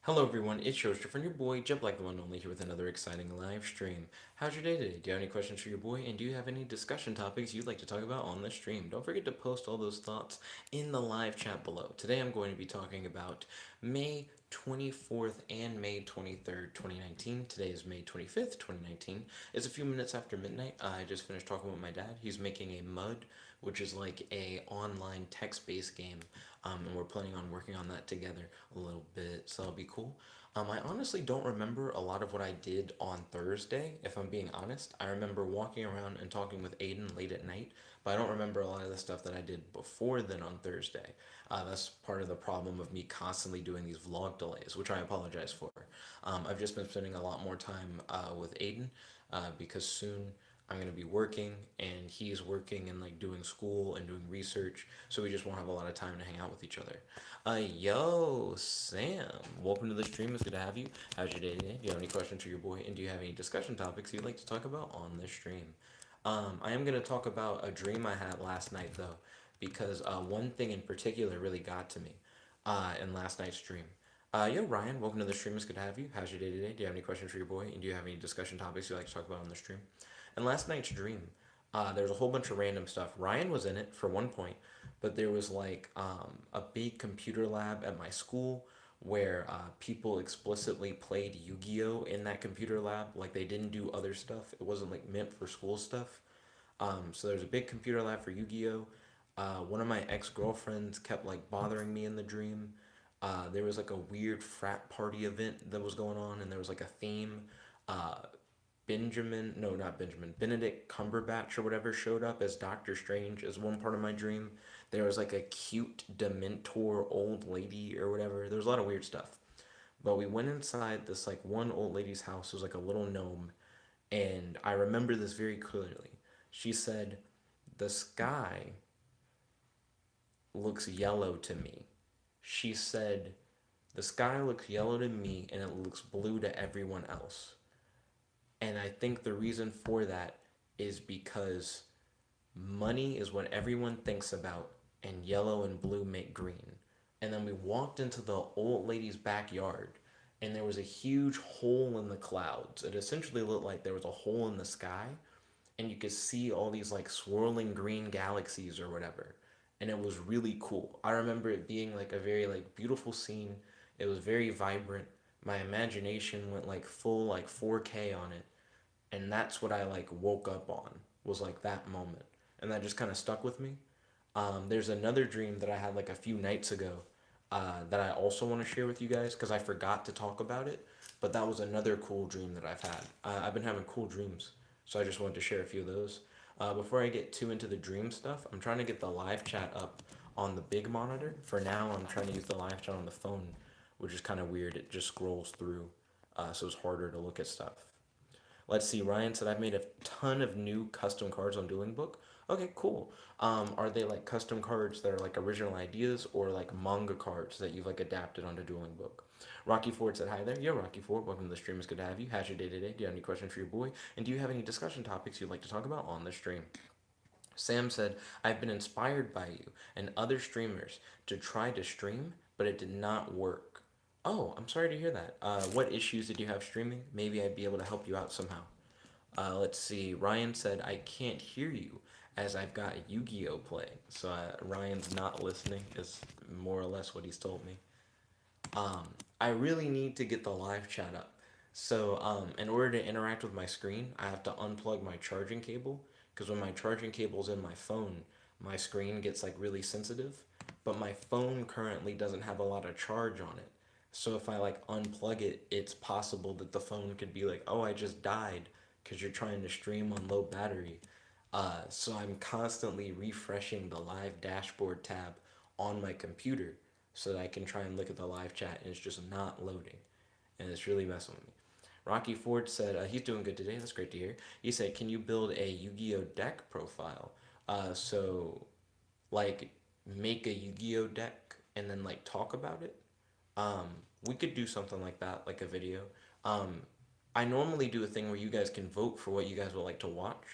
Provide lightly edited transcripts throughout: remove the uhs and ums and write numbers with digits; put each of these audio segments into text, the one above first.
Hello everyone, it's your host, your boy, Jet Black the One Only, here with another exciting live stream. How's your day today? Do you have any questions for your boy? And do you have any discussion topics you'd like to talk about on the stream? Don't forget to post all those thoughts in the live chat below. Today I'm going to be talking about May 24th and May 23rd, 2019. Today is May 25th, 2019. It's a few minutes after midnight. I just finished talking with my dad. He's making a mud, which is like a online text-based game, and we're planning on working on that together a little bit, so that'll be cool. I honestly don't remember a lot of what I did on Thursday, if I'm being honest. I remember walking around and talking with Aiden late at night, but I don't remember a lot of the stuff that I did before then on Thursday. That's part of the problem of me constantly doing these vlog delays, which I apologize for. I've just been spending a lot more time with Aiden because soon I'm gonna be working and he's working and like doing school and doing research, so we just won't have a lot of time to hang out with each other. Yo, Sam, welcome to the stream. It's good to have you. How's your day today? Do you have any questions for your boy? And do you have any discussion topics you'd like to talk about on the stream? I am gonna talk about a dream I had last night though, because one thing in particular really got to me in last night's stream. Yo, Ryan, welcome to the stream. It's good to have you. How's your day today? Do you have any questions for your boy? And do you have any discussion topics you'd like to talk about on the stream? And last night's dream, there's a whole bunch of random stuff. Ryan was in it for one point, but there was like a big computer lab at my school where people explicitly played Yu-Gi-Oh in that computer lab. Like they didn't do other stuff. It wasn't like meant for school stuff. So there's a big computer lab for Yu-Gi-Oh. One of my ex-girlfriends kept like bothering me in the dream. There was like a weird frat party event that was going on, and there was like a theme. Uh, Benjamin, no, not Benjamin, Benedict Cumberbatch or whatever showed up as Doctor Strange as one part of my dream. There was like a cute Dementor old lady or whatever. There was a lot of weird stuff. But we went inside this like one old lady's house. It was like a little gnome. And I remember this very clearly. She said, "The sky looks yellow to me." She said, "The sky looks yellow to me and it looks blue to everyone else." And I think the reason for that is because money is what everyone thinks about, and yellow and blue make green. And then we walked into the old lady's backyard, and there was a huge hole in the clouds. It essentially looked like there was a hole in the sky, and you could see all these like swirling green galaxies or whatever. And it was really cool. I remember it being like a very like beautiful scene. It was very vibrant. My imagination went like full like 4K on it, and that's what I like woke up on, was like that moment, and that just kind of stuck with me. There's another dream that I had like a few nights ago that I also want to share with you guys because I forgot to talk about it, but that was another cool dream that I've had. I've been having cool dreams, so I just wanted to share a few of those. Before I get too into the dream stuff, I'm trying to get the live chat up on the big monitor. For now, I'm trying to use the live chat on the phone, which is kind of weird. It just scrolls through, so it's harder to look at stuff. Let's see. Ryan said I've made a ton of new custom cards on Dueling Book. Okay, cool. Are they like custom cards that are like original ideas or like manga cards that you've like adapted onto Dueling Book? Rocky Ford said hi there. Yeah, Rocky Ford, welcome to the stream. It's good to have you. How's your day today? Do you have any questions for your boy? And do you have any discussion topics you'd like to talk about on the stream? Sam said, I've been inspired by you and other streamers to try to stream, but it did not work. Oh, I'm sorry to hear that. What issues did you have streaming? Maybe I'd be able to help you out somehow. Let's see. Ryan said, I can't hear you as I've got Yu Gi Oh playing. So Ryan's not listening, is more or less what he's told me. I really need to get the live chat up. So, in order to interact with my screen, I have to unplug my charging cable because when my charging cable's in my phone, my screen gets like really sensitive. But my phone currently doesn't have a lot of charge on it. So if I like unplug it, it's possible that the phone could be like, "Oh, I just died," because you're trying to stream on low battery. So I'm constantly refreshing the live dashboard tab on my computer so that I can try and look at the live chat, and it's just not loading, and it's really messing with me. Rocky Ford said he's doing good today. That's great to hear. He said, "Can you build a Yu-Gi-Oh deck profile? So like make a Yu-Gi-Oh deck and then like talk about it. Um, we could do something like that, like a video. Um, I normally do a thing where you guys can vote for what you guys would like to watch,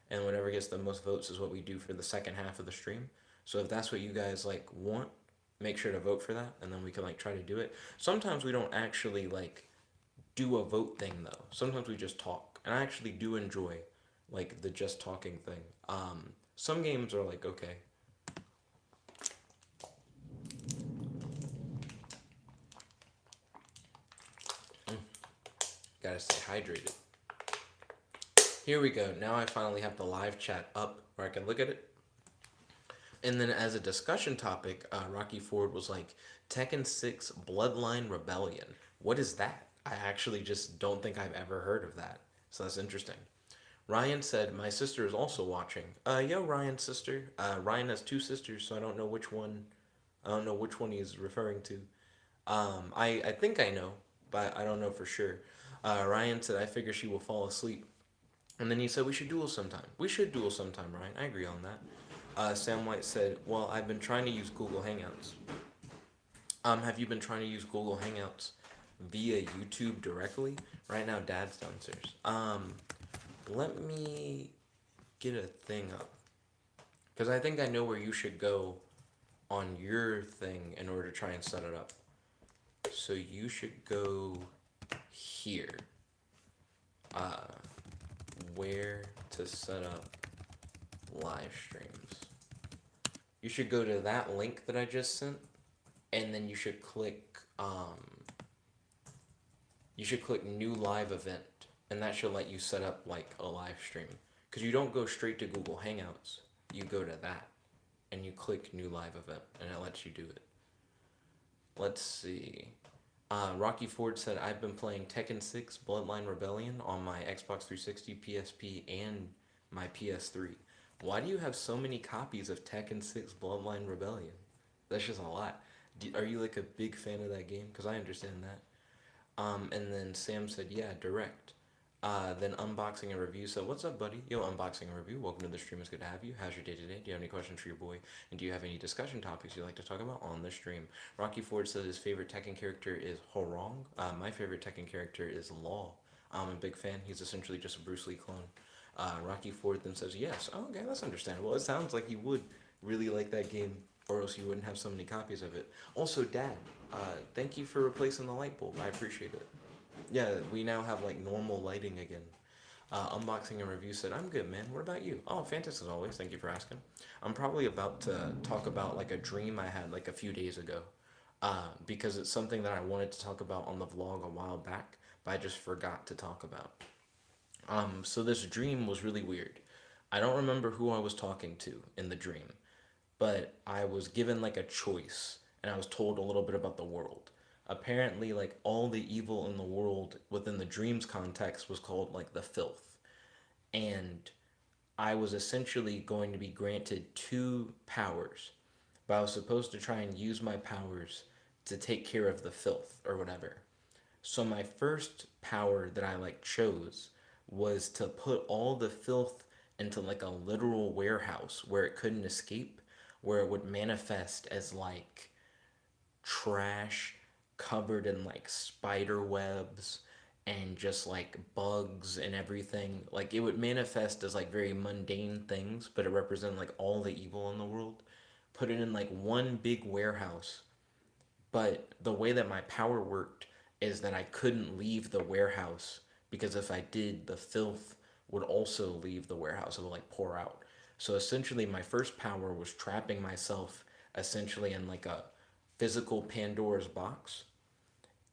and whatever gets the most votes is what we do for the second half of the stream. So if that's what you guys like want, make sure to vote for that, and then we can like try to do it. Sometimes we don't actually like do a vote thing though. Sometimes we just talk, and I actually do enjoy like the just talking thing. Some games are like okay. Mm, gotta stay hydrated. Here we go. Now I finally have the live chat up where I can look at it. And then as a discussion topic, Rocky Ford was like Tekken 6 Bloodline Rebellion. What is that? I actually just don't think I've ever heard of that. So that's interesting. Ryan said, my sister is also watching. Yo, Ryan's sister. Ryan has two sisters, so I don't know which one. I don't know which one he's referring to. I think I know, but I don't know for sure. Ryan said, I figure she will fall asleep. And then he said, we should duel sometime. We should duel sometime, Ryan. I agree on that. Sam White said, well, I've been trying to use Google Hangouts. Have you been trying to use Google Hangouts via YouTube directly? Right now, Dad's downstairs. Let me get a thing up. Because I think I know where you should go on your thing in order to try and set it up. So you should go here. Uh, where to set up live streams. You should go to that link that I just sent, and then you should click new live event, and that should let you set up like a live stream. Because you don't go straight to Google Hangouts, you go to that, and you click new live event, and it lets you do it. Let's see. Rocky Ford said, I've been playing Tekken 6 Bloodline Rebellion on my Xbox 360, PSP, and my PS3. Why do you have so many copies of Tekken 6 Bloodline Rebellion? That's just a lot. Are you like a big fan of that game? Because I understand that. And then Sam said, yeah, direct. Then Unboxing and Review said, what's up, buddy? Yo, Unboxing and Review, welcome to the stream. It's good to have you. How's your day today? Do you have any questions for your boy? And do you have any discussion topics you'd like to talk about on the stream? Rocky Ford said his favorite Tekken character is Horong. My favorite Tekken character is Law. I'm a big fan. He's essentially just a Bruce Lee clone. Rocky Ford then says, yes. Oh, okay, that's understandable. It sounds like he would really like that game, or else you wouldn't have so many copies of it. Also, Dad, thank you for replacing the light bulb. I appreciate it. Yeah, we now have like normal lighting again. Unboxing and Review said, I'm good, man. What about you? Oh, fantastic as always. Thank you for asking. I'm probably about to talk about like a dream I had like a few days ago. Because it's something that I wanted to talk about on the vlog a while back, but I just forgot to talk about. So this dream was really weird. I don't remember who I was talking to in the dream, but I was given like a choice and I was told a little bit about the world. Apparently, like all the evil in the world within the dreams context was called like the filth. And I was essentially going to be granted two powers, but I was supposed to try and use my powers to take care of the filth or whatever. So my first power that I like chose was to put all the filth into like a literal warehouse where it couldn't escape, where it would manifest as like trash covered in like spider webs and just like bugs and everything. Like it would manifest as like very mundane things, but it represented like all the evil in the world. Put it in like one big warehouse. But the way that my power worked is that I couldn't leave the warehouse because if I did, the filth would also leave the warehouse. It would like pour out. So essentially, my first power was trapping myself essentially in like a physical Pandora's box.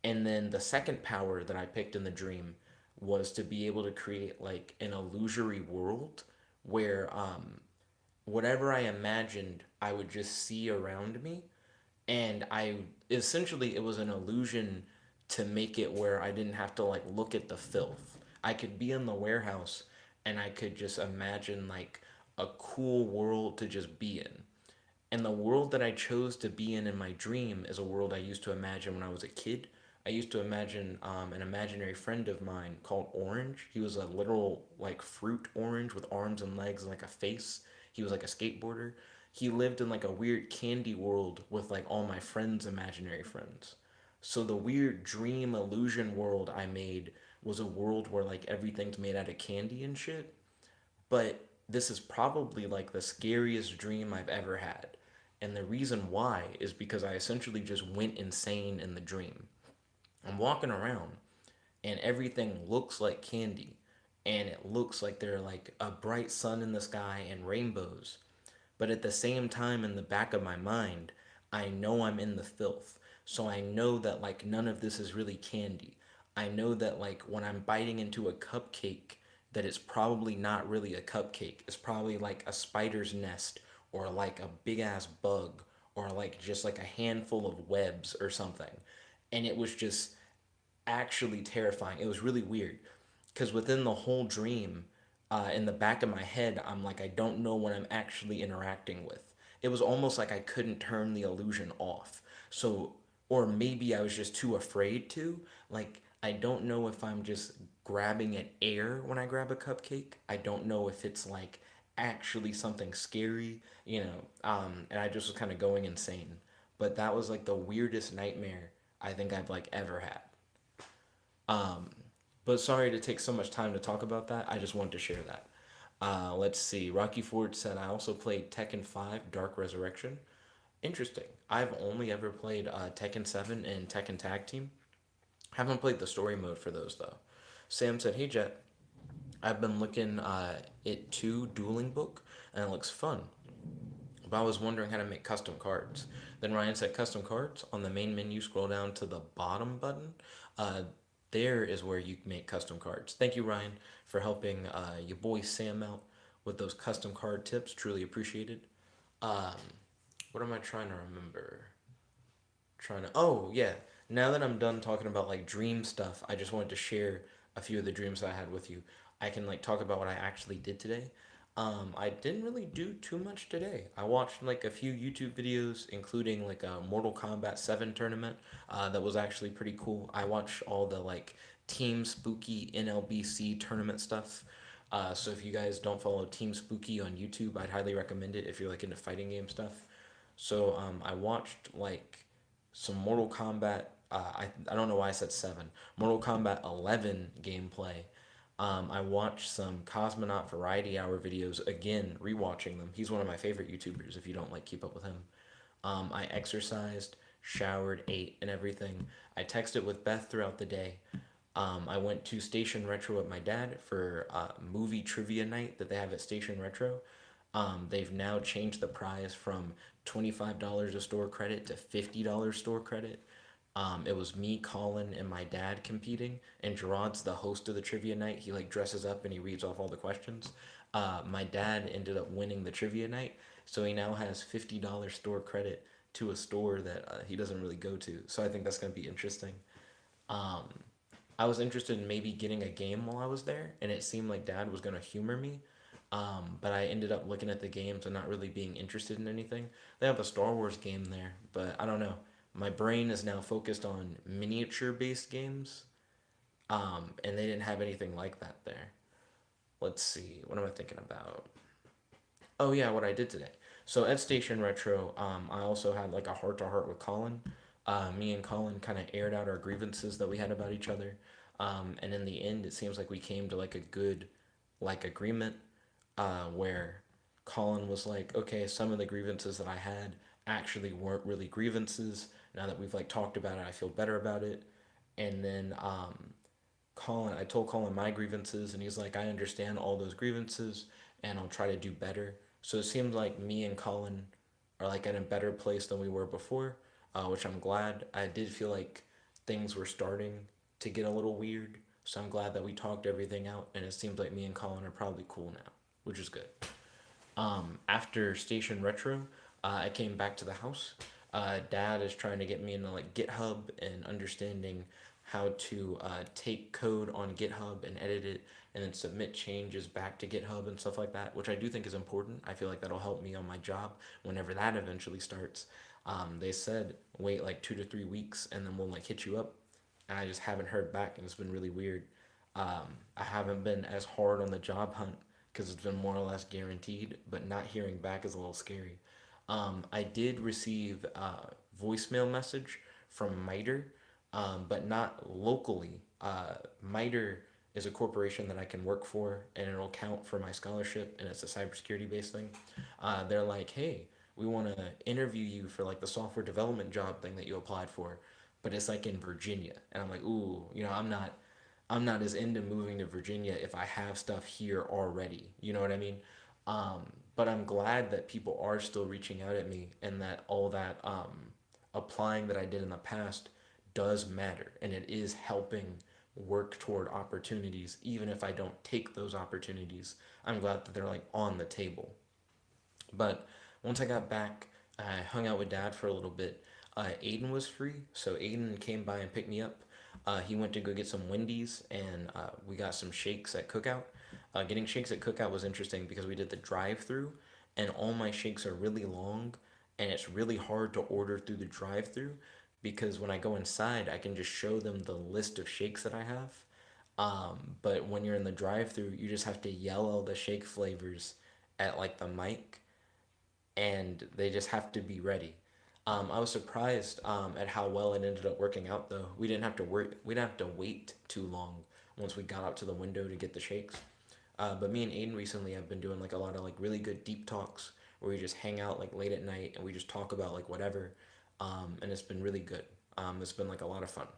And then the second power that I picked in the dream was to be able to create like an illusory world where whatever I imagined, I would just see around me. And I essentially, it was an illusion to make it where I didn't have to like look at the filth. I could be in the warehouse and I could just imagine like a cool world to just be in. And the world that I chose to be in my dream is a world I used to imagine when I was a kid. I used to imagine an imaginary friend of mine called Orange. He was a literal like fruit orange with arms and legs and like a face. He was like a skateboarder. He lived in like a weird candy world with like all my friends' imaginary friends. So the weird dream illusion world I made was a world where like everything's made out of candy and shit. But this is probably like the scariest dream I've ever had. And the reason why is because I essentially just went insane in the dream. I'm walking around and everything looks like candy, and it looks like there are like a bright sun in the sky and rainbows. But at the same time, in the back of my mind, I know I'm in the filth. So I know that like none of this is really candy. I know that like when I'm biting into a cupcake, that it's probably not really a cupcake. It's probably like a spider's nest or like a big ass bug or like just like a handful of webs or something. And it was just actually terrifying. It was really weird because within the whole dream, in the back of my head, I'm like, I don't know what I'm actually interacting with. It was almost like I couldn't turn the illusion off. So, or maybe I was just too afraid to. Like, I don't know if I'm just grabbing at air when I grab a cupcake. I don't know if it's like actually something scary, and I just was kind of going insane. But that was like the weirdest nightmare I think I've like ever had. Um, but sorry to take so much time to talk about that. I just wanted to share that. Let's see. Rocky Ford said, I also played Tekken 5 Dark Resurrection. Interesting. I've only ever played Tekken 7 and Tekken Tag Team. Haven't played the story mode for those though. Sam said, Hey Jet, I've been looking at 2 Dueling Book and it looks fun. But I was wondering how to make custom cards. Then Ryan said custom cards. On the main menu, scroll down to the bottom button. Uh, there is where you make custom cards. Thank you, Ryan, for helping your boy Sam out with those custom card tips. Truly appreciated. Um, what am I trying to remember? Oh, yeah. Now that I'm done talking about like dream stuff, I just wanted to share a few of the dreams I had with you. I can like talk about what I actually did today. I didn't really do too much today. I watched like a few YouTube videos, including like a Mortal Kombat 7 tournament that was actually pretty cool. I watched all the like Team Spooky NLBC tournament stuff. So if you guys don't follow Team Spooky on YouTube, I'd highly recommend it if you're like into fighting game stuff. So I watched like some Mortal Kombat. I don't know why I said 7. Mortal Kombat 11 gameplay. I watched some Cosmonaut Variety Hour videos again, rewatching them. He's one of my favorite YouTubers. If you don't like keep up with him, I exercised, showered, ate, and everything. I texted with Beth throughout the day. I went to Station Retro with my dad for movie trivia night that they have at Station Retro. They've now changed the price from $25 a store credit to $50 store credit. It was me, Colin, and my dad competing, and Gerard's the host of the trivia night. He like dresses up and he reads off all the questions. My dad ended up winning the trivia night, so he now has $50 store credit to a store that he doesn't really go to. So I think that's gonna be interesting. Um, I was interested in maybe getting a game while I was there, and it seemed like Dad was gonna humor me. But I ended up looking at the games and not really being interested in anything. They have a Star Wars game there, but I don't know. My brain is now focused on miniature based games, and they didn't have anything like that there. Let's see, what am I thinking about? Oh yeah, what I did today. So at Station Retro, I also had like a heart to heart with Colin. Me and Colin kind of aired out our grievances that we had about each other, and in the end, it seems like we came to like a good, like agreement, where Colin was like, okay, some of the grievances that I had actually weren't really grievances. Now that we've like talked about it, I feel better about it. And then I told Colin my grievances, and he's like, I understand all those grievances, and I'll try to do better. So it seems like me and Colin are like in a better place than we were before, which I'm glad. I did feel like things were starting to get a little weird, so I'm glad that we talked everything out, and it seems like me and Colin are probably cool now, which is good. After Station Retro, I came back to the house. Dad is trying to get me into like GitHub and understanding how to take code on GitHub and edit it and then submit changes back to GitHub and stuff like that, which I do think is important. I feel like that'll help me on my job whenever that eventually starts. They said wait like 2 to 3 weeks and then we'll like hit you up. And I just haven't heard back and it's been really weird. I haven't been as hard on the job hunt because it's been more or less guaranteed, but not hearing back is a little scary. I did receive a voicemail message from MITRE, but not locally. MITRE is a corporation that I can work for, and it'll count for my scholarship, and it's a cybersecurity based thing. They're like, hey, we want to interview you for like the software development job thing that you applied for, but it's like in Virginia. And I'm like, ooh, I'm not as into moving to Virginia if I have stuff here already. You know what I mean? But I'm glad that people are still reaching out at me, and that all that applying that I did in the past does matter, and it is helping work toward opportunities, even if I don't take those opportunities. I'm glad that they're like on the table. But once I got back, I hung out with dad for a little bit. Aiden was free, so Aiden came by and picked me up. He went to go get some Wendy's, and we got some shakes at Cookout. Getting shakes at Cookout was interesting because we did the drive-through, and all my shakes are really long, and it's really hard to order through the drive-through because when I go inside, I can just show them the list of shakes that I have. But when you're in the drive-through, you just have to yell all the shake flavors at like the mic, and they just have to be ready. I was surprised at how well it ended up working out, though. We didn't have to work. We didn't have to wait too long once we got up to the window to get the shakes. But me and Aiden recently have been doing like a lot of like really good deep talks where we just hang out like late at night and we just talk about like whatever, and it's been really good. It's been like a lot of fun.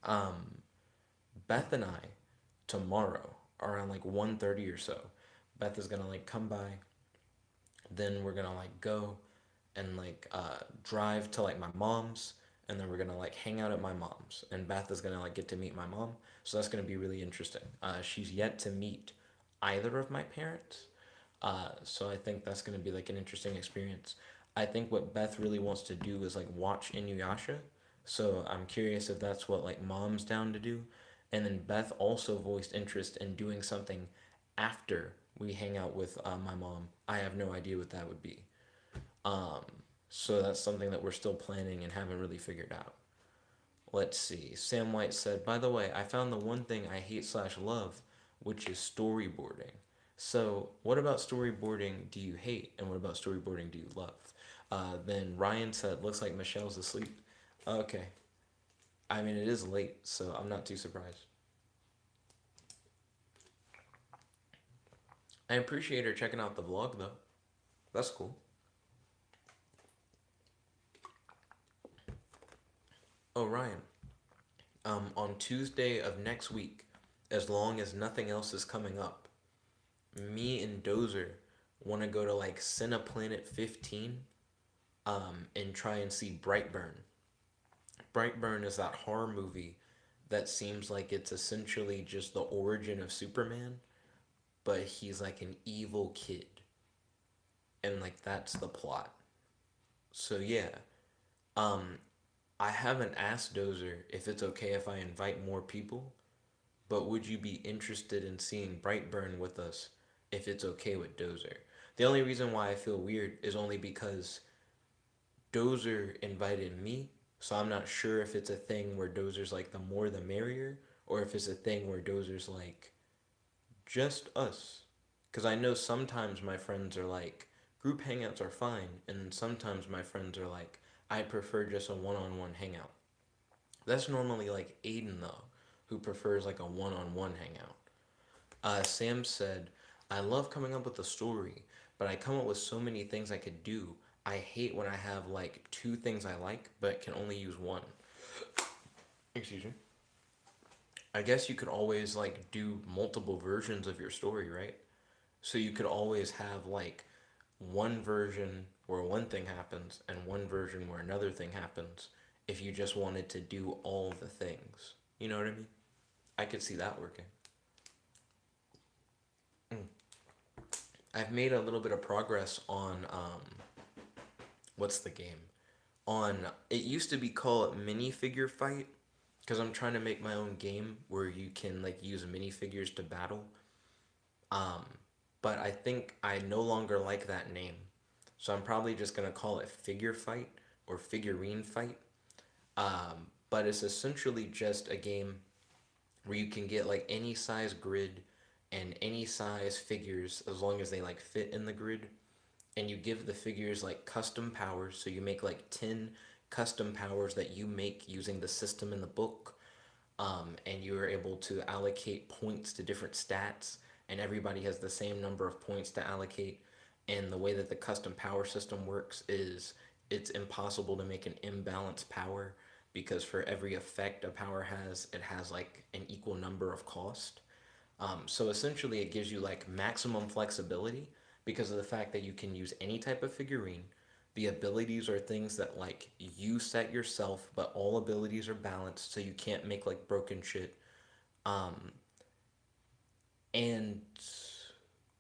Um, Beth and I tomorrow around like 1:30 or so. Beth is gonna like come by. Then we're gonna like go and like drive to like my mom's, and then we're gonna like hang out at my mom's, and Beth is gonna like get to meet my mom, so that's gonna be really interesting. She's yet to meet either of my parents, so I think that's gonna be like an interesting experience. I think what Beth really wants to do is like watch Inuyasha, so I'm curious if that's what like mom's down to do. And then Beth also voiced interest in doing something after we hang out with my mom. I have no idea what that would be. Um, so that's something that we're still planning and haven't really figured out. Let's see. Sam White said, by the way, I found the one thing I hate slash love, which is storyboarding. So, what about storyboarding do you hate, and what about storyboarding do you love? Then Ryan said, looks like Michelle's asleep. Okay. I mean, it is late, so I'm not too surprised. I appreciate her checking out the vlog, though. That's cool. Oh, Ryan, on Tuesday of next week, as long as nothing else is coming up, me and Dozer want to go to like Cineplanet 15 and try and see Brightburn. Brightburn is that horror movie that seems like it's essentially just the origin of Superman, but he's like an evil kid. And like that's the plot. So yeah, um, I haven't asked Dozer if it's okay if I invite more people, but would you be interested in seeing Brightburn with us if it's okay with Dozer? The only reason why I feel weird is only because Dozer invited me, so I'm not sure if it's a thing where Dozer's like the more the merrier, or if it's a thing where Dozer's like just us. Because I know sometimes my friends are like, group hangouts are fine, and sometimes my friends are like, I prefer just a one on one hangout. That's normally like Aiden, though, who prefers like a one on one hangout. Sam said, I love coming up with a story, but I come up with so many things I could do. I hate when I have like two things I like, but can only use one. Excuse me. I guess you could always like do multiple versions of your story, right? So you could always have like one version where one thing happens and one version where another thing happens if you just wanted to do all the things. You know what I mean? I could see that working. Mm. I've made a little bit of progress on what's the game? On it used to be called minifigure fight because I'm trying to make my own game where you can like use minifigures to battle. Um, but I think I no longer like that name, so I'm probably just gonna call it figure fight or figurine fight. But it's essentially just a game where you can get like any size grid and any size figures as long as they like fit in the grid, and you give the figures like custom powers. So you make like 10 custom powers that you make using the system in the book. And you are able to allocate points to different stats, and everybody has the same number of points to allocate. And the way that the custom power system works is it's impossible to make an imbalanced power because for every effect a power has, it has like an equal number of cost. So essentially, it gives you like maximum flexibility because of the fact that you can use any type of figurine. The abilities are things that like you set yourself, but all abilities are balanced, so you can't make like broken shit. Um, and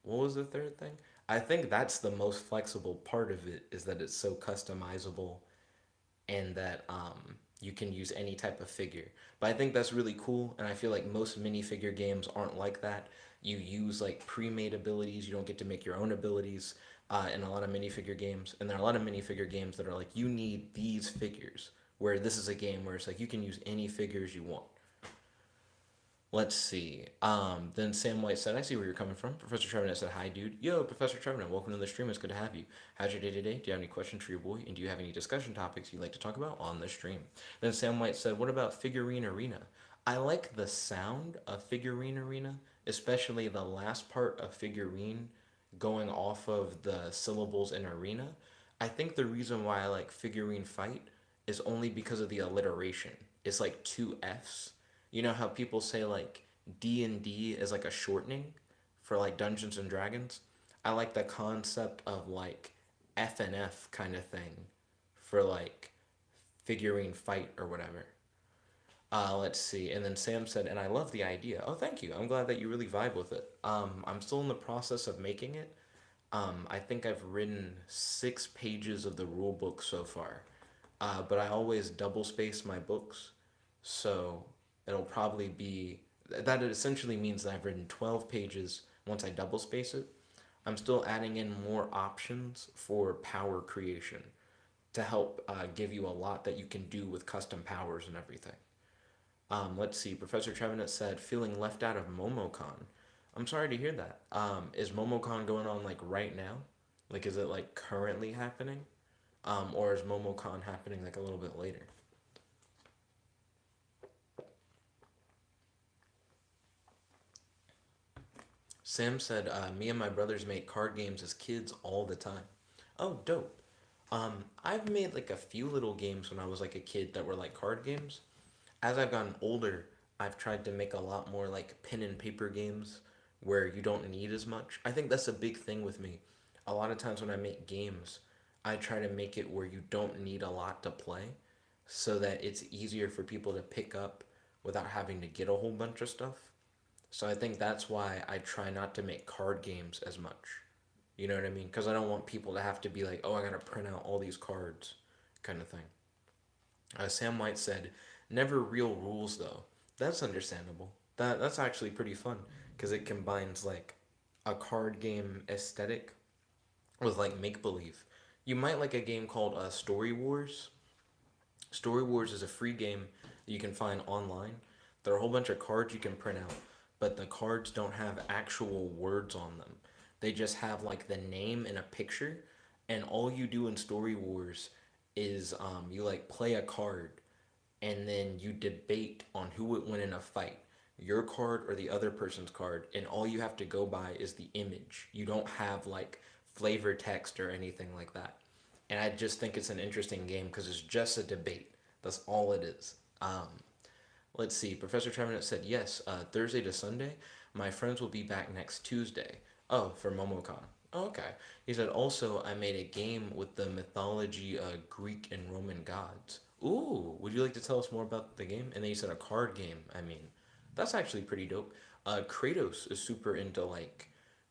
what was the third thing? I think that's the most flexible part of it is that it's so customizable and that you can use any type of figure. But I think that's really cool, and I feel like most minifigure games aren't like that. You use like pre-made abilities. You don't get to make your own abilities in a lot of minifigure games, and there are a lot of minifigure games that are like you need these figures. Where this is a game where it's like you can use any figures you want. Let's see. Then Sam White said, I see where you're coming from. Professor Trevenant said, hi, dude. Yo, Professor Trevenant, welcome to the stream. It's good to have you. How's your day today? Do you have any questions for your boy? And do you have any discussion topics you'd like to talk about on the stream? Then Sam White said, what about Figurine Arena? I like the sound of Figurine Arena, especially the last part of Figurine going off of the syllables in Arena. I think the reason why I like Figurine Fight is only because of the alliteration. It's like two F's. You know how people say like D&D is like a shortening for like Dungeons and Dragons? I like the concept of like F and F kind of thing for like figurine fight or whatever. Let's see. And then Sam said, and I love the idea. Oh, thank you. I'm glad that you really vibe with it. I'm still in the process of making it. I think I've written 6 pages of the rule book so far. But I always double space my books. So it'll probably be that it essentially means that I've written 12 pages once I double space it. I'm still adding in more options for power creation to help give you a lot that you can do with custom powers and everything. Let's see. Professor Trevenant said, feeling left out of MomoCon. I'm sorry to hear that. Is MomoCon going on like right now? Like, is it like currently happening? Or is MomoCon happening like a little bit later? Sam said, me and my brothers make card games as kids all the time. Oh, dope. I've made like a few little games when I was like a kid that were like card games. As I've gotten older, I've tried to make a lot more like pen and paper games where you don't need as much. I think that's a big thing with me. A lot of times when I make games, I try to make it where you don't need a lot to play so that it's easier for people to pick up without having to get a whole bunch of stuff. So I think that's why I try not to make card games as much. You know what I mean? Because I don't want people to have to be like, oh, I gotta print out all these cards, kind of thing. Sam White said, never real rules though. That's understandable. That's actually pretty fun because it combines like a card game aesthetic with like make believe. You might like a game called Story Wars. Story Wars is a free game that you can find online. There are a whole bunch of cards you can print out, but the cards don't have actual words on them. They just have like the name and a picture, and all you do in Story Wars is you like play a card, and then you debate on who would win in a fight, your card or the other person's card, and all you have to go by is the image. You don't have like flavor text or anything like that. And I just think it's an interesting game because it's just a debate. That's all it is. Let's see. Professor Trevenant said yes. Thursday to Sunday. My friends will be back next Tuesday. Oh, for MomoCon. Oh, okay. He said also I made a game with the mythology Greek and Roman gods. Ooh, would you like to tell us more about the game? And then he said a card game. I mean, that's actually pretty dope. Kratos is super into like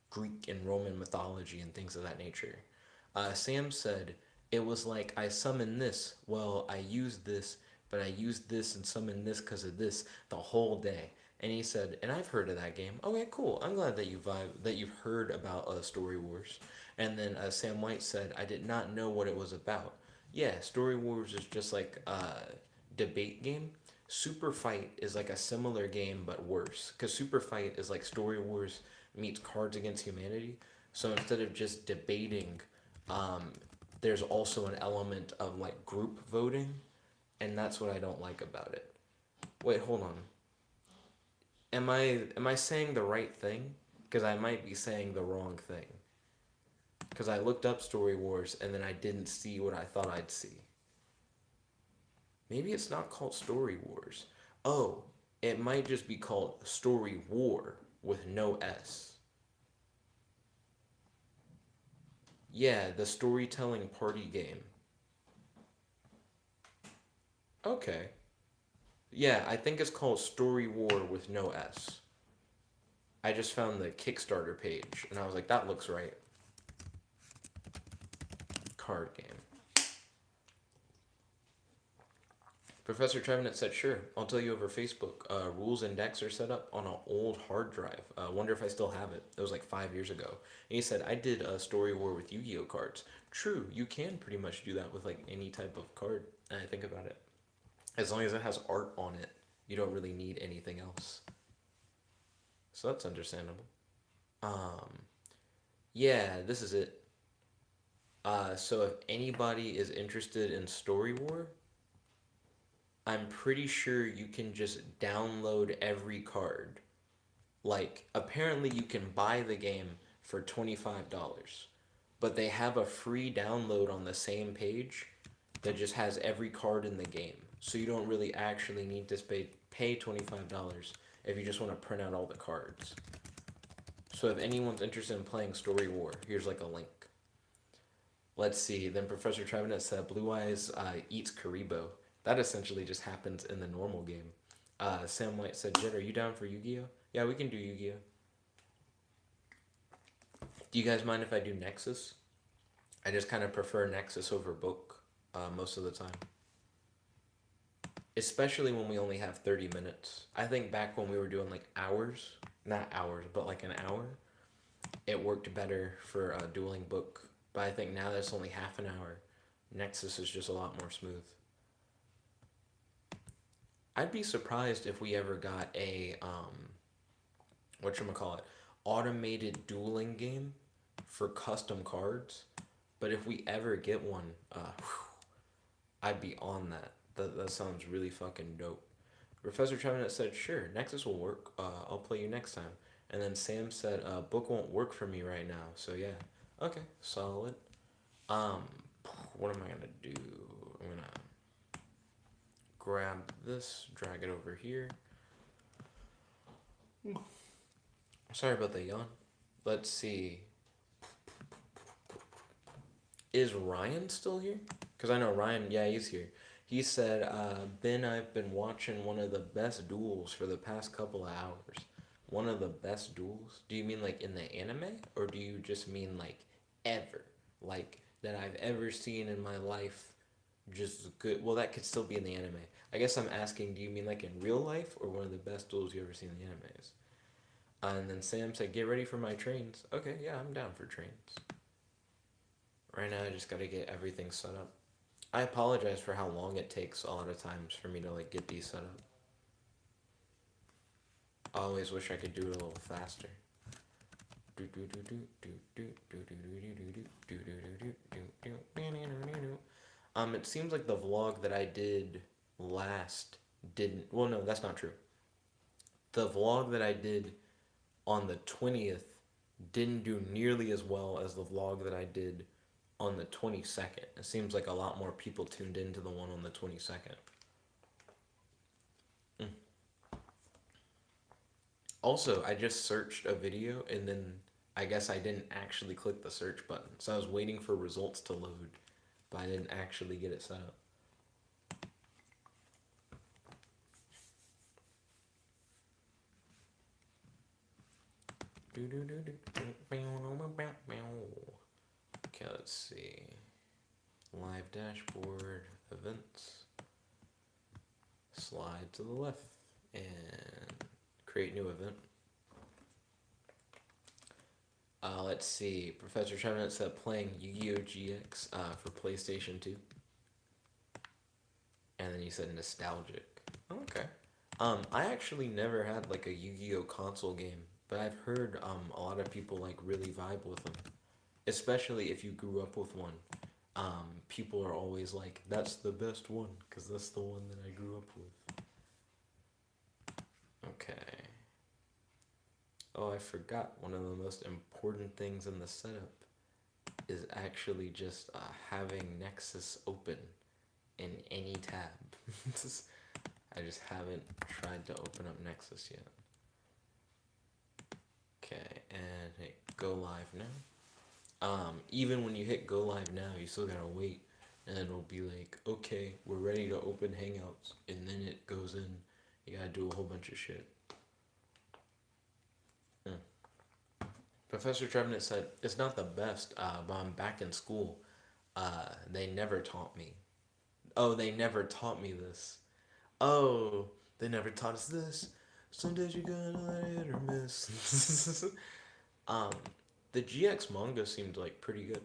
Greek and Roman mythology and things of that nature. Sam said, it was like I summoned this. Well, I used this, but I used this and summoned this because of this the whole day. And he said, and I've heard of that game. Okay, cool. I'm glad that you've heard about Story Wars. And then Sam White said, I did not know what it was about. Yeah, Story Wars is just like a debate game. Super Fight is like a similar game but worse because Super Fight is like Story Wars meets Cards Against Humanity. So instead of just debating, um, there's also an element of like group voting, and that's what I don't like about it. Wait, hold on. Am I saying the right thing? Because I might be saying the wrong thing. Because I looked up Story Wars and then I didn't see what I thought I'd see. Maybe it's not called Story Wars. Oh, it might just be called Story War with no S. Yeah, the storytelling party game. Okay. Yeah, I think it's called Story War with no S. I just found the Kickstarter page and I was like, that looks right. Card game. Professor Trevenant said, sure, I'll tell you over Facebook. Rules and decks are set up on an old hard drive. Wonder if I still have it. It was like 5 years ago. And he said, I did a story war with Yu-Gi-Oh cards. True, you can pretty much do that with like any type of card. And I think about it. As long as it has art on it, you don't really need anything else. So that's understandable. Um, yeah, this is it. So if anybody is interested in Story War, I'm pretty sure you can just download every card. Like, apparently you can buy the game for $25, but they have a free download on the same page that just has every card in the game. So you don't really actually need to pay $25 if you just want to print out all the cards. So if anyone's interested in playing Story War, here's like a link. Let's see. Then Professor Trevenant said Blue Eyes eats Karibo. That essentially just happens in the normal game. Sam White said, Jet, are you down for Yu-Gi-Oh? Yeah, we can do Yu-Gi-Oh. Do you guys mind if I do Nexus? I just kind of prefer Nexus over Book most of the time. Especially when we only have 30 minutes. I think back when we were doing like hours, not hours, but like an hour, it worked better for dueling Book. But I think now that it's only half an hour, Nexus is just a lot more smooth. I'd be surprised if we ever got a whatchamacallit, automated dueling game for custom cards. But if we ever get one, I'd be on that. That sounds really fucking dope. Professor Trevenant said, sure, Nexus will work. I'll play you next time. And then Sam said, book won't work for me right now. So yeah. Okay, solid. Um, what am I gonna do? I'm gonna grab this, drag it over here. Sorry about the yawn. Let's see. Is Ryan still here? Because I know Ryan, yeah, he's here. He said, Ben, I've been watching one of the best duels for the past couple of hours. One of the best duels? Do you mean like in the anime? Or do you just mean like ever? Like that I've ever seen in my life? Just good. Well, that could still be in the anime. I guess I'm asking, do you mean like in real life or one of the best duels you ever seen in the animes? And then Sam said, get ready for my trains. Okay, yeah, I'm down for trains. Right now, I just gotta get everything set up. I apologize for how long it takes a lot of times for me to like get these set up. I always wish I could do it a little faster. It seems like the vlog that I did last didn't. Well, no, that's not true. The vlog that I did on the 20th didn't do nearly as well as the vlog that I did on the 22nd. It seems like a lot more people tuned into the one on the 22nd. Also, I just searched a video and then I guess I didn't actually click the search button. So I was waiting for results to load, but I didn't actually get it set up. Okay, let's see. Live dashboard, events. Slide to the left and create new event. Let's see. Professor Trevenant said playing Yu-Gi-Oh! GX for PlayStation 2. And then he said nostalgic. Okay. I actually never had like a Yu-Gi-Oh! Console game, but I've heard a lot of people like really vibe with them. Especially if you grew up with one. People are always like, that's the best one, because that's the one that I grew up with. Okay. Oh, I forgot one of the most important things in the setup. is actually just having Nexus open in any tab. I just haven't tried to open up Nexus yet. Okay, and hit go live now. Even when you hit go live now, you still gotta wait, and it'll be like, okay, we're ready to open Hangouts, and then it goes in. You gotta do a whole bunch of shit. Professor Trevenant said, it's not the best, but I'm back in school. They never taught me. Oh, they never taught me this. Oh, they never taught us this. Some days you're gonna let it or miss. um, the GX manga seemed like pretty good.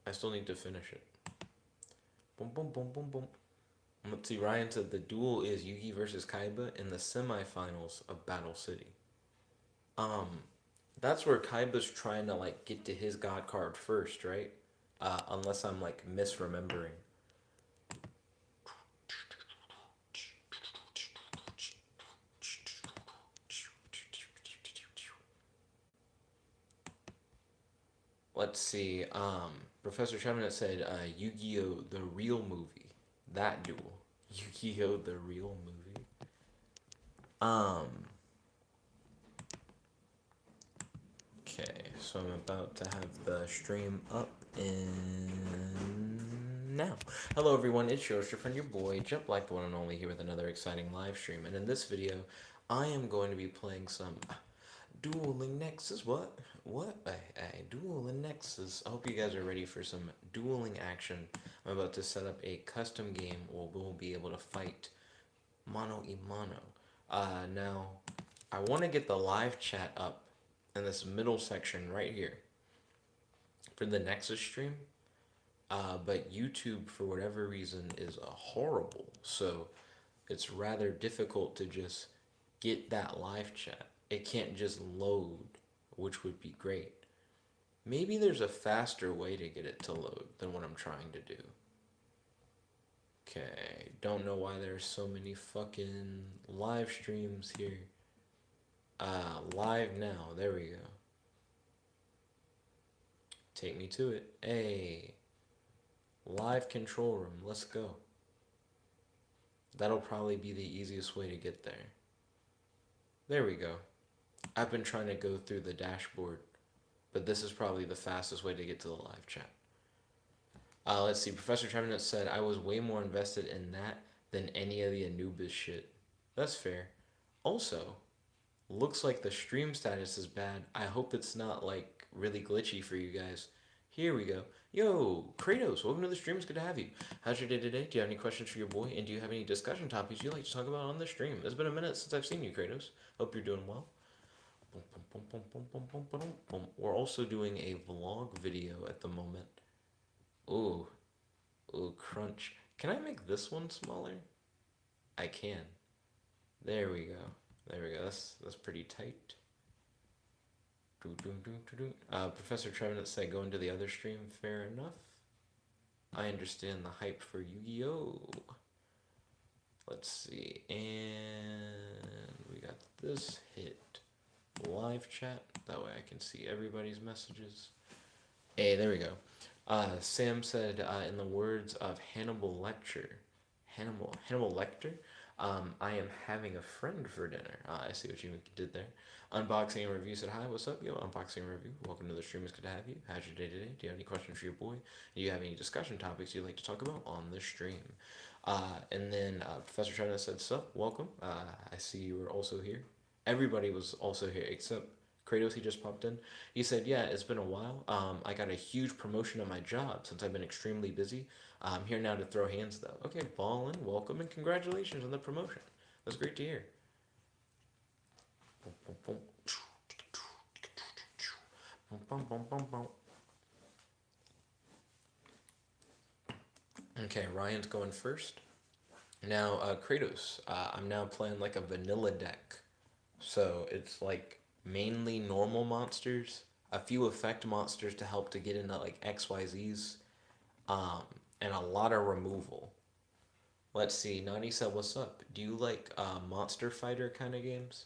I still need to finish it. Boom, boom, boom, boom, boom. Let's see, Ryan said the duel is Yugi versus Kaiba in the semifinals of Battle City. Um, that's where Kaiba's trying to like get to his god card first, right? Unless I'm like misremembering. Let's see. Professor Trevenant said Yu-Gi-Oh! The real movie. That duel. Yu-Gi-Oh! The real movie. Um. Okay, so I'm about to have the stream up in now. Hello everyone, it's your friend, your boy, Jet Black, the one and only, here with another exciting live stream. And in this video, I am going to be playing some Dueling Nexus. What? Dueling Nexus. I hope you guys are ready for some dueling action. I'm about to set up a custom game where we'll be able to fight mano a mano. Now, I want to get the live chat up in this middle section right here for the Nexus stream. But YouTube, for whatever reason, is horrible. So it's rather difficult to just get that live chat. It can't just load, which would be great. Maybe there's a faster way to get it to load than what I'm trying to do. Okay, don't know why there's so many fucking live streams here. Live now, there we go. Take me to it. Hey, live control room, let's go. That'll probably be the easiest way to get there. There we go. I've been trying to go through the dashboard, but this is probably the fastest way to get to the live chat. Let's see. Professor Trevenant said, I was way more invested in that than any of the Anubis shit. That's fair. Also, looks like the stream status is bad. I hope it's not, like, really glitchy for you guys. Here we go. Yo, Kratos, welcome to the stream. It's good to have you. How's your day today? Do you have any questions for your boy? And do you have any discussion topics you'd like to talk about on the stream? It's been a minute since I've seen you, Kratos. Hope you're doing well. We're also doing a vlog video at the moment. Ooh, crunch. Can I make this one smaller? I can. There we go. There we go. That's pretty tight. Professor Trevenant said go into the other stream. Fair enough. I understand the hype for Yu-Gi-Oh! Let's see. And we got this hit. Live chat. That way I can see everybody's messages. Hey, there we go. Sam said, in the words of Hannibal Lecter, I am having a friend for dinner. I see what you did there. Unboxing and Review said, hi, what's up, yo? Unboxing and Review, welcome to the stream. It's good to have you. How's your day today? Do you have any questions for your boy? Do you have any discussion topics you'd like to talk about on the stream? And then Professor China said, sup, welcome. I see you were also here. Everybody was also here except Kratos, he just popped in. He said, yeah, it's been a while. I got a huge promotion on my job since I've been extremely busy. I'm here now to throw hands, though. Okay, Ballin, welcome, and congratulations on the promotion. That's great to hear. Okay, Ryan's going first. Now, Kratos, I'm now playing like a vanilla deck. So it's like mainly normal monsters, a few effect monsters to help to get into like XYZs, and a lot of removal. Let's see, Nani said, what's up? Do you like Monster Fighter kind of games?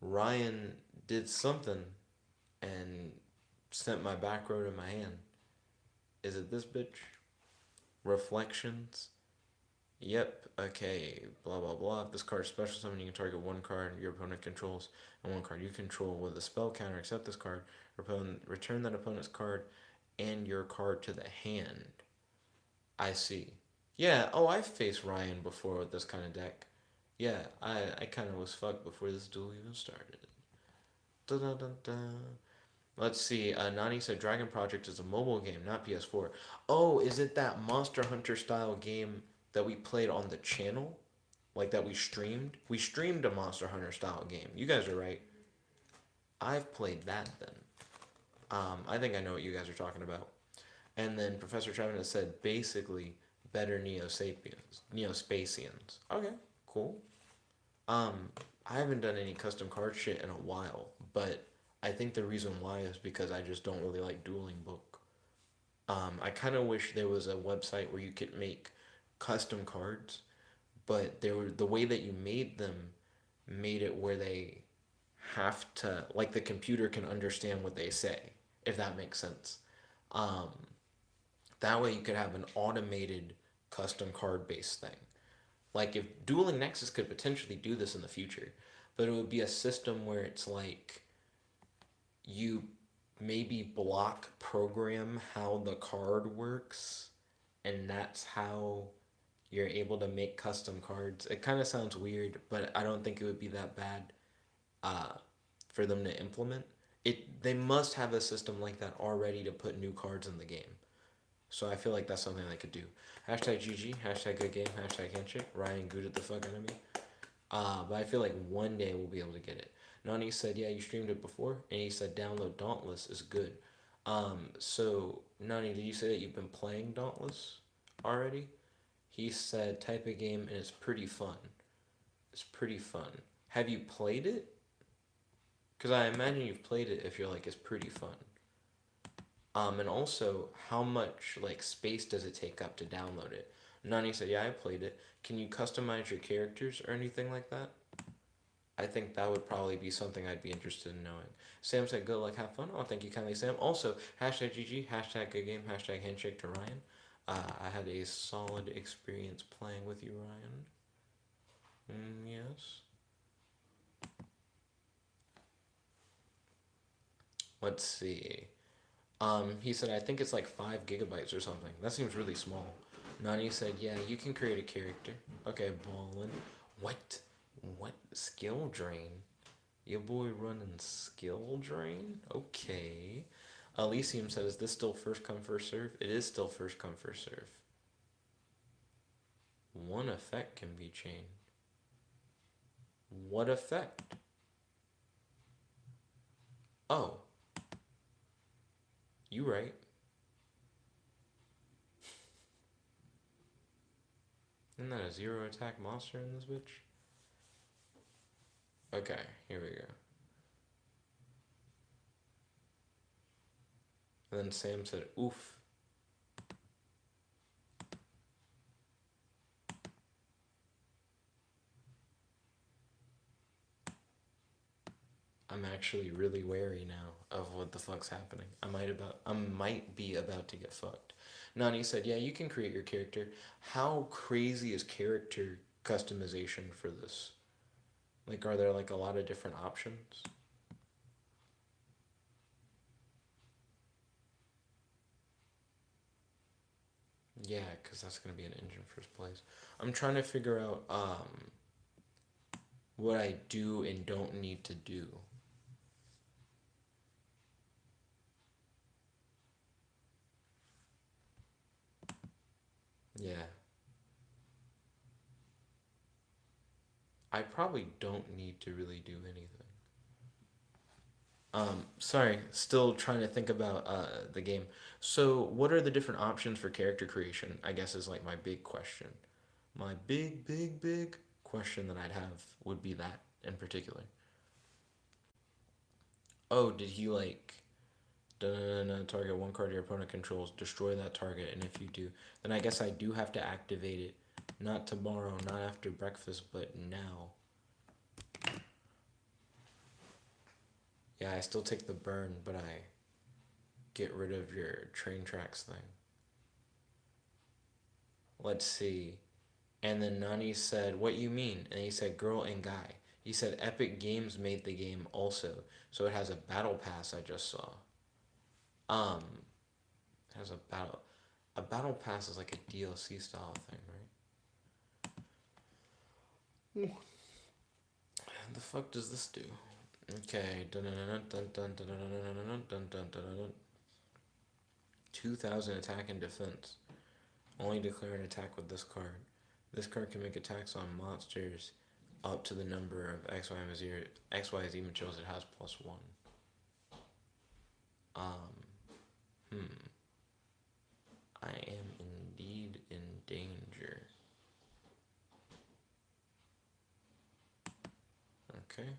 Ryan did something and sent my back row to my hand. Is it this bitch? Reflections. Yep, okay, blah blah blah. If this card is special summon, you can target one card your opponent controls and one card you control with a spell counter except this card. Opponent, return that opponent's card and your card to the hand. I see. Yeah, oh, I've faced Ryan before with this kind of deck. Yeah, I kind of was fucked before this duel even started. Dun dun dun dun. Let's see. Nani said Dragon Project is a mobile game, not PS4. Oh, is it that Monster Hunter style game that we played on the channel? Like that we streamed? We streamed a Monster Hunter style game. You guys are right. I've played that then. I think I know what you guys are talking about. And then Professor Travis said basically better Neo Sapiens, Neo Spacians. Okay, cool. Um, I haven't done any custom card shit in a while, but I think the reason why is because I just don't really like Dueling Book. I kind of wish there was a website where you could make custom cards, but there were the way that you made them made it where they have to like the computer can understand what they say, if that makes sense. Um, that way you could have an automated custom card based thing. Like if Dueling Nexus could potentially do this in the future, but it would be a system where it's like you maybe block program how the card works, and that's how you're able to make custom cards. It kind of sounds weird, but I don't think it would be that bad uh, for them to implement. They must have a system like that already to put new cards in the game. So I feel like that's something I could do. Hashtag GG, hashtag good game, hashtag handshake. Ryan gooted the fuck out of me. But I feel like one day we'll be able to get it. Nani said, yeah, you streamed it before, and he said download Dauntless is good. So Nani, did you say that you've been playing Dauntless already? He said type of game and it's pretty fun. It's pretty fun. Have you played it? Because I imagine you've played it if you're like it's pretty fun. And also, how much like space does it take up to download it? Nani said, yeah, I played it. Can you customize your characters or anything like that? I think that would probably be something I'd be interested in knowing. Sam said, good luck, have fun. Oh, thank you kindly, Sam. Also, hashtag GG, hashtag good game, hashtag handshake to Ryan. I had a solid experience playing with you, Ryan. Yes. Let's see. He said, I think it's like 5 GB or something. That seems really small. Nani said, yeah, you can create a character. Okay, ballin'. What? What? Skill drain? Your boy running skill drain? Okay. Elysium said, is this still first come, first serve? It is still first come, first serve. One effect can be changed. What effect? Oh, you right. Isn't that a 0 attack monster in this bitch? Okay, here we go. And then Sam said, oof. I'm actually really wary now of what the fuck's happening. I might be about to get fucked. Nani said, yeah, you can create your character. How crazy is character customization for this? Like, are there like a lot of different options? Yeah, because that's gonna be an engine first place. I'm trying to figure out what I do and don't need to do. Yeah, I probably don't need to really do anything. Sorry, still trying to think about the game. So, what are the different options for character creation? I guess is like my big question. My big question that I'd have would be that in particular. Oh, did he like target one card your opponent controls, destroy that target, and if you do, then I guess I do have to activate it. Not tomorrow, not after breakfast, but now. Yeah, I still take the burn, but I get rid of your train tracks thing. Let's see. And then Nani said, "What you mean?" And he said, "Girl and guy." He said, "Epic Games made the game also, so it has a battle pass." I just saw. Um, it has a battle. A battle pass is like a DLC style thing, right? What the fuck does this do? Okay. 2,000 attack and defense. Only declare an attack with this card. This card can make attacks on monsters up to the number of XYZ materials it has plus one. Um, hmm. I am indeed in danger. Okay.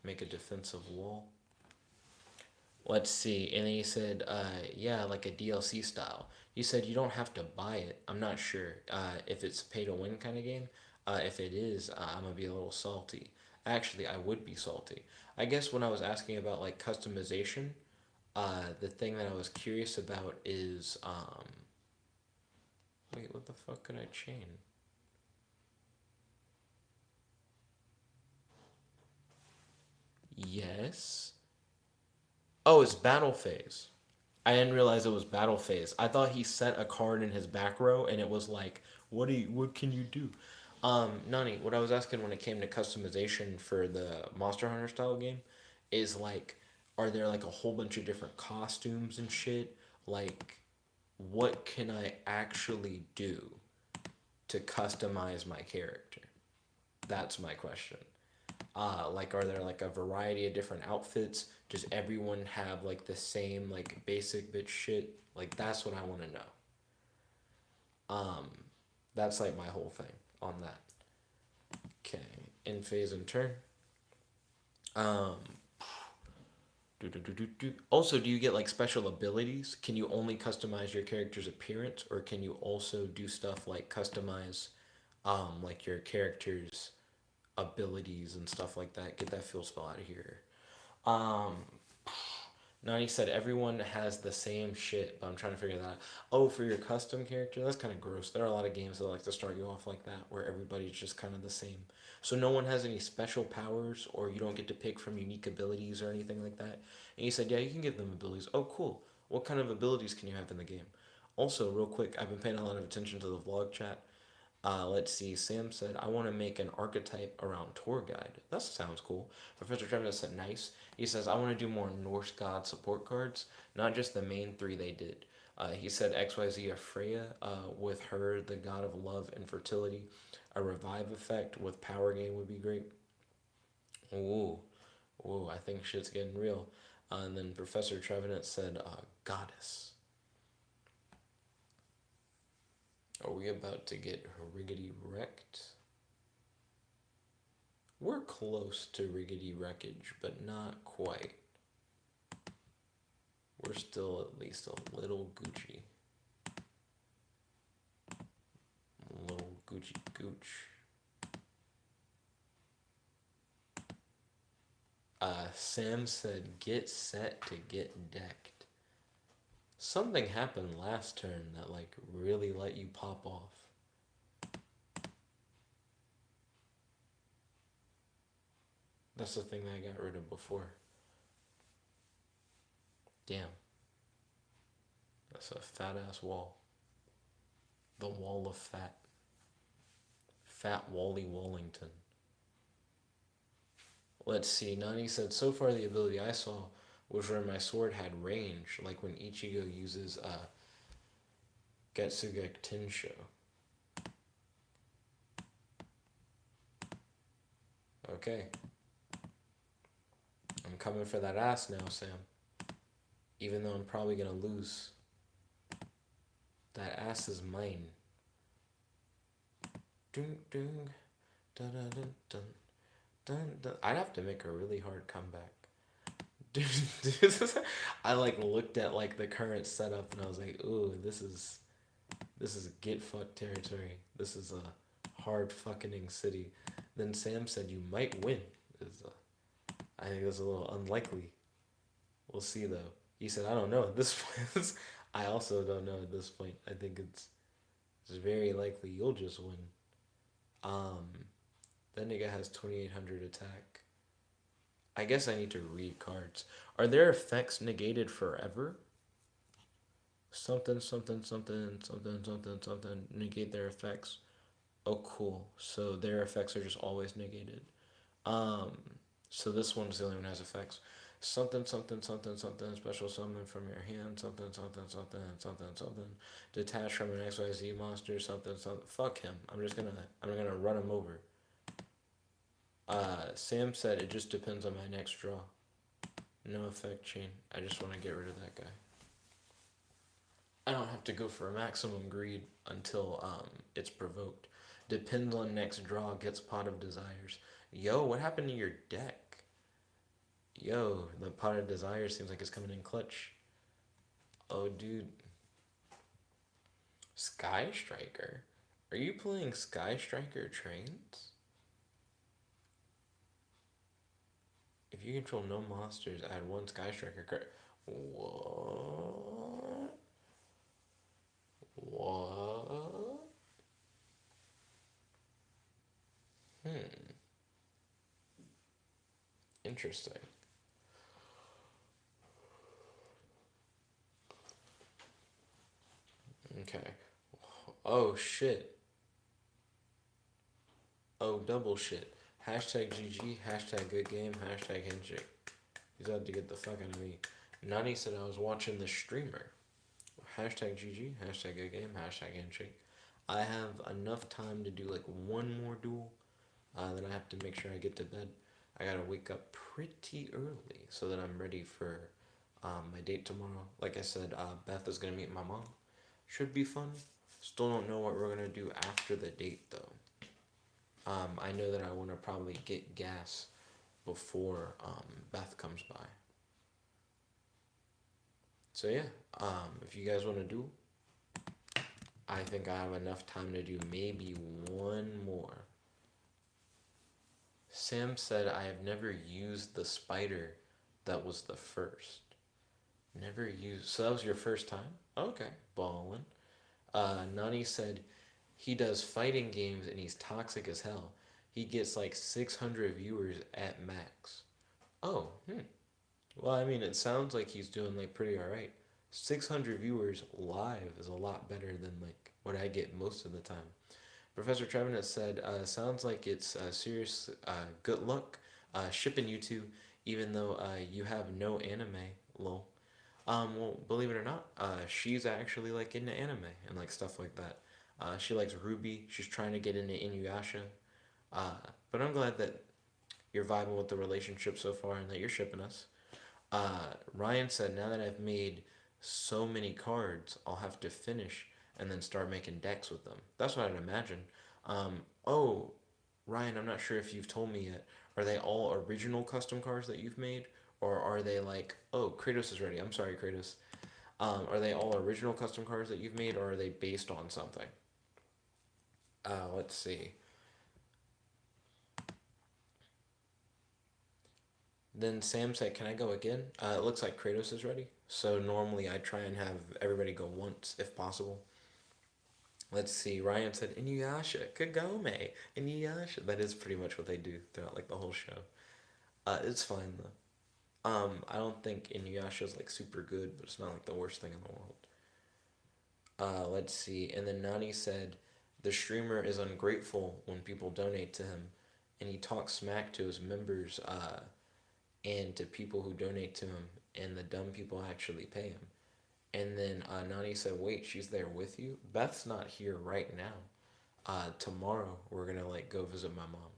Make a defensive wall. Let's see. And then he said, yeah, like a DLC style. He said you don't have to buy it. I'm not sure if it's a pay to win kind of game. If it is, I'm gonna be a little salty. Actually, I would be salty. I guess when I was asking about like customization, the thing that I was curious about is, wait, what the fuck could I chain? Yes. Oh, it's battle phase. I didn't realize it was battle phase. I thought he set a card in his back row and it was like, what can you do? Nani, what I was asking when it came to customization for the Monster Hunter style game is like, are there like a whole bunch of different costumes and shit? Like, what can I actually do to customize my character? That's my question. Like, are there like a variety of different outfits? Does everyone have like the same like basic bitch shit? Like, that's what I want to know. Um, that's like my whole thing on that. Okay, in phase and turn. Um, Also, do you get like special abilities? Can you only customize your character's appearance, or can you also do stuff like customize, like your character's abilities and stuff like that? Get that field spell out of here. Um, Nani said everyone has the same shit, but I'm trying to figure that out. Oh, for your custom character? That's kind of gross. There are a lot of games that like to start you off like that, where everybody's just kind of the same. So no one has any special powers, or you don't get to pick from unique abilities or anything like that. And he said, yeah, you can give them abilities. Oh, cool. What kind of abilities can you have in the game? Also, real quick, I've been paying a lot of attention to the vlog chat. Let's see. Sam said, I want to make an archetype around tour guide. That sounds cool. Professor Travis said, nice. He says, I want to do more Norse god support cards, not just the main three they did. He said XYZ of Freya, with her, the god of love and fertility. A revive effect with power gain would be great. Ooh, ooh, I think shit's getting real. And then Professor Trevenant said, goddess. Are we about to get riggedy wrecked? We're close to riggedy wreckage, but not quite. We're still at least a little Gucci. Little Gucci Gooch. Sam said, get set to get decked. Something happened last turn that, like, really let you pop off. That's the thing that I got rid of before. Damn. That's a fat ass wall. The wall of fat. Fat Wally Wallington. Let's see. Nani said, so far the ability I saw was where my sword had range, like when Ichigo uses Getsuga Tensho. Okay. I'm coming for that ass now, Sam. Even though I'm probably gonna lose. That ass is mine. Dun, dun, dun, dun, dun, dun, dun, dun. I'd have to make a really hard comeback. I like looked at like the current setup and I was like, ooh, this is get fucked territory. This is a hard fucking city. Then Sam said you might win. I think that's a little unlikely. We'll see though. He said I don't know at this point. I also don't know at this point. I think it's very likely you'll just win. Um, that nigga has 2,800 attack. I guess I need to read cards. Are their effects negated forever? Something, something, something, something, something, something. Negate their effects. Oh, cool. So their effects are just always negated. Um, so this one's the only one that has effects. Something, something, something, something. Special summon from your hand. Something, something, something, something, something. Detach from an XYZ monster. Something, something. Fuck him. I'm gonna run him over. Sam said it just depends on my next draw. No effect chain. I just want to get rid of that guy. I don't have to go for a maximum greed until it's provoked. Depends on next draw, gets Pot of Desires. Yo, what happened to your deck? Yo, the Pot of Desires seems like it's coming in clutch. Oh, dude. Sky Striker? Are you playing Sky Striker trains? If you control no monsters, add one Sky Striker card. What? What? Hmm. Interesting. Okay. Oh shit. Oh double shit. Hashtag GG, hashtag good game, hashtag handshake. He's out to get the fuck out of me. Nani said I was watching the streamer. Hashtag GG, hashtag good game, hashtag handshake. I have enough time to do like one more duel. Then I have to make sure I get to bed. I gotta wake up pretty early so that I'm ready for my date tomorrow. Like I said, Beth is gonna meet my mom. Should be fun. Still don't know what we're gonna do after the date though. I know that I want to probably get gas before Beth comes by. So yeah, if you guys want to do, I think I have enough time to do maybe one more. Sam said I have never used the spider that was the first. Never used. So that was your first time? Okay, ballin'. Nani said he does fighting games and he's toxic as hell. He gets like 600 viewers at max. Oh, well, I mean, it sounds like he's doing like pretty alright. 600 viewers live is a lot better than like what I get most of the time. Professor Trevenant said, sounds like it's serious good luck shipping you two, even though you have no anime, lol. Well, believe it or not, she's actually like into anime and like stuff like that. She likes Ruby. She's trying to get into Inuyasha. Uh, but I'm glad that you're vibing with the relationship so far and that you're shipping us. Ryan said, now that I've made so many cards, I'll have to finish and then start making decks with them. That's what I'd imagine. Oh, Ryan, I'm not sure if you've told me yet. Are they all original custom cards that you've made? Or are they like, oh, Kratos is ready. I'm sorry, Kratos. Are they all original custom cards that you've made, or are they based on something? Let's see. Then Sam said, "Can I go again?" It looks like Kratos is ready. So normally I try and have everybody go once if possible. Let's see. Ryan said, "Inuyasha, Kagome, Inuyasha." That is pretty much what they do throughout like the whole show. It's fine though. I don't think Inuyasha is like super good, but it's not like the worst thing in the world. Let's see. And then Nani said, "The streamer is ungrateful when people donate to him, and he talks smack to his members and to people who donate to him, and the dumb people actually pay him." And then Nani said, "Wait, she's there with you? Beth's not here right now. Tomorrow we're gonna like go visit my mom."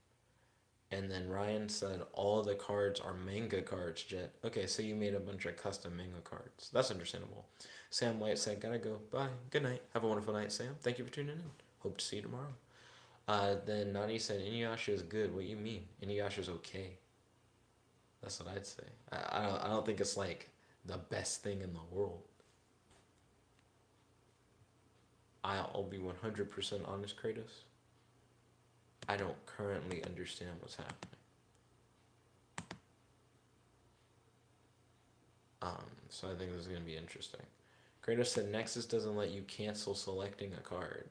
And then Ryan said, "All of the cards are manga cards, Jet." Okay, so you made a bunch of custom manga cards. That's understandable. Sam White said, "Gotta go. Bye. Good night. Have a wonderful night, Sam. Thank you for tuning in. Hope to see you tomorrow." Then Nani said, "Inuyasha is good. What do you mean? Inuyasha's okay." That's what I'd say. I don't think it's like the best thing in the world. I'll be 100% honest, Kratos. I don't currently understand what's happening. So I think this is going to be interesting. Kratos said Nexus doesn't let you cancel selecting a card.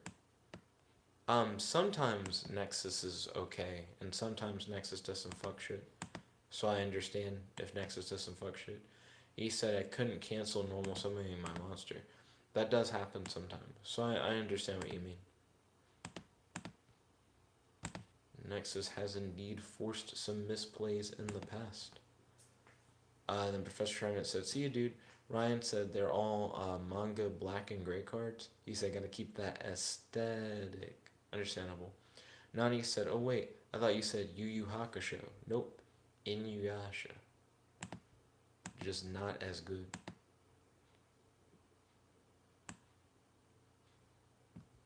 Sometimes Nexus is okay, and sometimes Nexus doesn't fuck shit. So I understand if Nexus doesn't fuck shit. He said I couldn't cancel normal summoning my monster. That does happen sometimes. So I understand what you mean. Nexus has indeed forced some misplays in the past. Then Professor Sherman said, see you, dude. Ryan said they're all manga black and gray cards. He said, gotta keep that aesthetic. Understandable. Nani said, oh wait, I thought you said Yu Yu Hakusho. Nope. Inuyasha. Just not as good.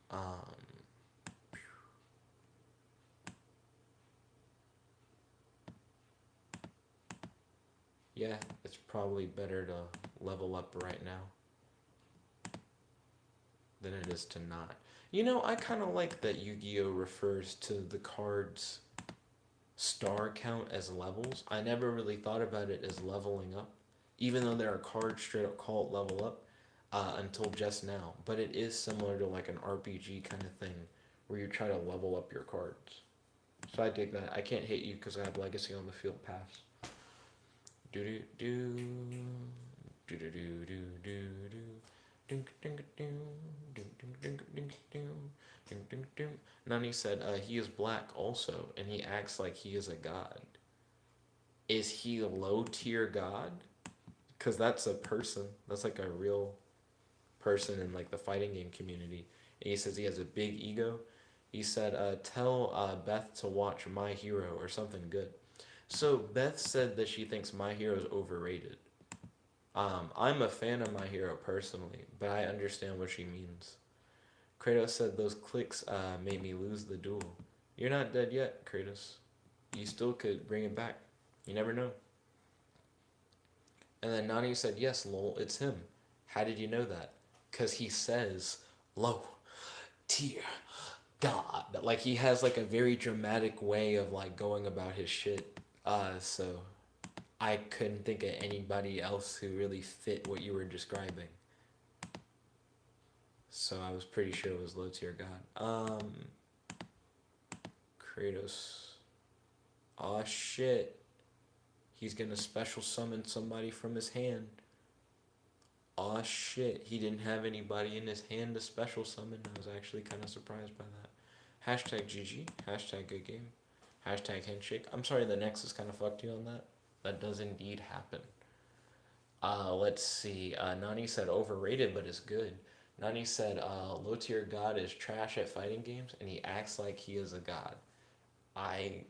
Um, yeah, it's probably better to level up right now than it is to not. You know, I kind of like that Yu-Gi-Oh refers to the cards' star count as levels. I never really thought about it as leveling up, even though there are cards straight up called level up until just now. But it is similar to like an RPG kind of thing where you try to level up your cards. So I dig that. I can't hate you because I have Legacy on the Field Pass. Do do do do do do do do do. Dink dink dink dink dink dink dink dink dink dink. Nani said he is black also, and he acts like he is a god. Is he a low tier god? Because that's a person. That's like a real person in like the fighting game community. And he says he has a big ego. He said, tell Beth to watch My Hero or something good. So Beth said that she thinks My Hero is overrated. I'm a fan of My Hero personally, but I understand what she means. Kratos said those clicks made me lose the duel. You're not dead yet, Kratos. You still could bring it back. You never know. And then Nani said, yes, lol, it's him. How did you know that? Because he says, low tier God. Like, he has, like, a very dramatic way of, like, going about his shit. So I couldn't think of anybody else who really fit what you were describing. So I was pretty sure it was low tier God. Kratos. Aw, shit. He's gonna special summon somebody from his hand. Aw, shit. He didn't have anybody in his hand to special summon. I was actually kind of surprised by that. Hashtag GG. Hashtag good game. Hashtag handshake. I'm sorry the Nexus kind of fucked you on that. That does indeed happen. Let's see. Nani said overrated, but is good. Nani said low tier god is trash at fighting games, and he acts like he is a god. I.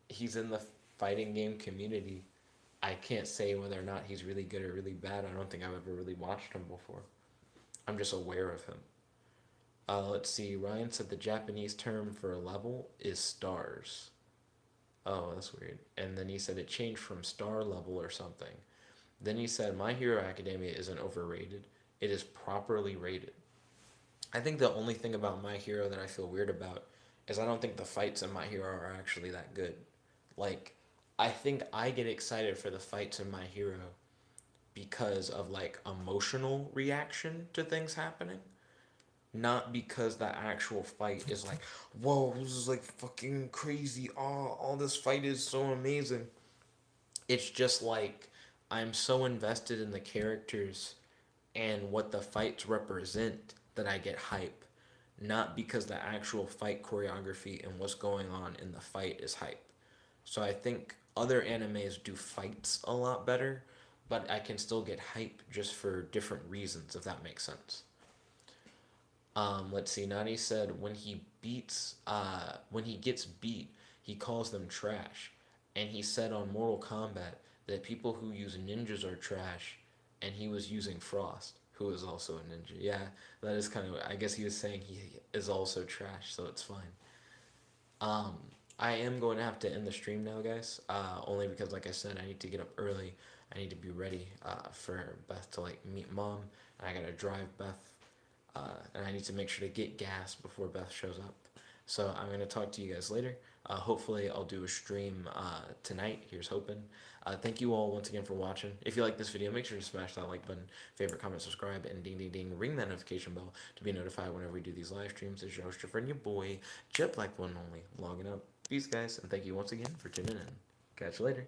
He's in the fighting game community. I can't say whether or not he's really good or really bad. I don't think I've ever really watched him before. I'm just aware of him. Let's see. Ryan said the Japanese term for a level is stars. Oh, that's weird. And then he said it changed from star level or something. Then he said My Hero Academia isn't overrated. It is properly rated. I think the only thing about My Hero that I feel weird about is I don't think the fights in My Hero are actually that good. Like, I think I get excited for the fights in My Hero because of like emotional reaction to things happening, not because the actual fight is like, whoa, this is like fucking crazy. Oh, all this fight is so amazing. It's just like I'm so invested in the characters and what the fights represent that I get hype, not because the actual fight choreography and what's going on in the fight is hype. So I think other animes do fights a lot better, but I can still get hype just for different reasons, if that makes sense. Let's see. Nani said when he gets beat, he calls them trash, and he said on Mortal Kombat that people who use ninjas are trash, and he was using Frost, who is also a ninja. Yeah, that is kind of. I guess he was saying he is also trash, so it's fine. Um, I am going to have to end the stream now, guys. Only because, like I said, I need to get up early. I need to be ready for Beth to like meet mom. I gotta drive Beth, and I need to make sure to get gas before Beth shows up. So I'm going to talk to you guys later. Hopefully, I'll do a stream tonight. Here's hoping. Thank you all once again for watching. If you like this video, make sure to smash that like button, favorite, comment, subscribe, and ding ding ding, ring that notification bell to be notified whenever we do these live streams. It's your host, your friend, your boy, Jet Black One Only, logging up. Peace, guys, and thank you once again for tuning in. Catch you later.